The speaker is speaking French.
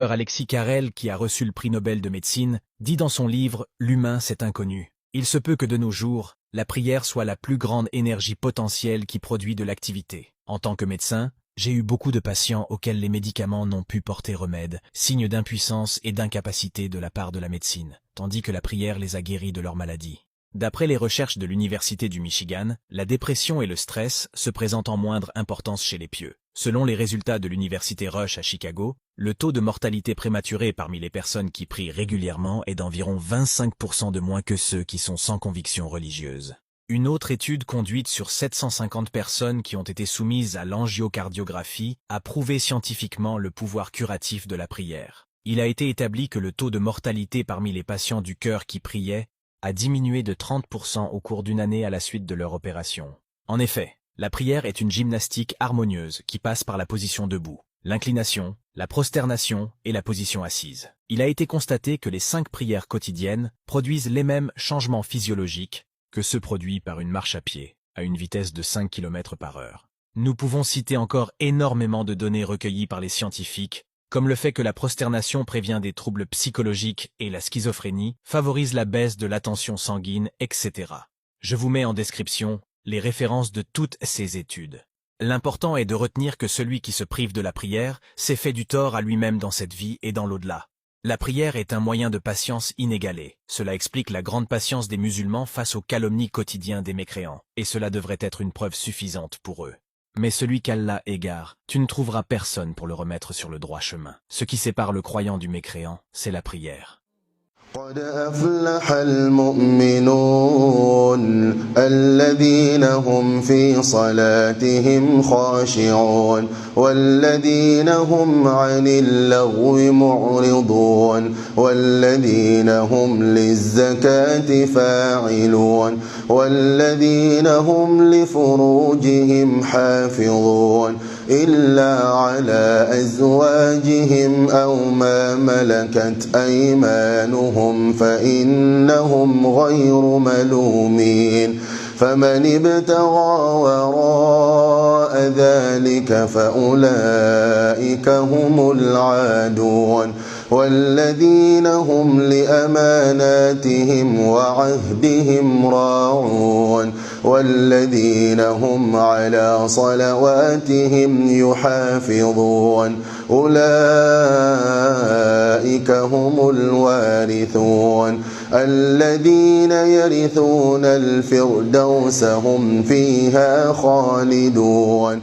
Alexis Carrel, qui a reçu le prix Nobel de médecine, dit dans son livre « L'humain, c'est inconnu ». Il se peut que de nos jours, la prière soit la plus grande énergie potentielle qui produit de l'activité. En tant que médecin, j'ai eu beaucoup de patients auxquels les médicaments n'ont pu porter remède, signe d'impuissance et d'incapacité de la part de la médecine, tandis que la prière les a guéris de leur maladie. D'après les recherches de l'Université du Michigan, la dépression et le stress se présentent en moindre importance chez les pieux. Selon les résultats de l'Université Rush à Chicago, le taux de mortalité prématurée parmi les personnes qui prient régulièrement est d'environ 25% de moins que ceux qui sont sans conviction religieuse. Une autre étude conduite sur 750 personnes qui ont été soumises à l'angiocardiographie a prouvé scientifiquement le pouvoir curatif de la prière. Il a été établi que le taux de mortalité parmi les patients du cœur qui priaient a diminué de 30% au cours d'une année à la suite de leur opération. En effet, la prière est une gymnastique harmonieuse qui passe par la position debout, l'inclination, la prosternation et la position assise. Il a été constaté que les 5 prières quotidiennes produisent les mêmes changements physiologiques que ceux produits par une marche à pied, à une vitesse de 5 km/h. Nous pouvons citer encore énormément de données recueillies par les scientifiques, comme le fait que la prosternation prévient des troubles psychologiques et la schizophrénie, favorise la baisse de la tension sanguine, etc. Je vous mets en description les références de toutes ces études. L'important est de retenir que celui qui se prive de la prière s'est fait du tort à lui-même dans cette vie et dans l'au-delà. La prière est un moyen de patience inégalé. Cela explique la grande patience des musulmans face aux calomnies quotidiennes des mécréants, et cela devrait être une preuve suffisante pour eux. Mais celui qu'Allah égare, tu ne trouveras personne pour le remettre sur le droit chemin. Ce qui sépare le croyant du mécréant, c'est la prière. قد أفلح المؤمنون الذين هم في صلاتهم خاشعون والذين هم عن اللغو معرضون والذين هم للزكاة فاعلون والذين هم لفروجهم حافظون إلا على أزواجهم أو ما ملكت أيمانهم فإنهم غير ملومين فمن ابتغى وراء ذلك فأولئك هم العادون والذين هم لأماناتهم وعهدهم راعون والذين هم على صلواتهم يحافظون أولئك هم الوارثون الذين يرثون الفردوس هم فيها خالدون.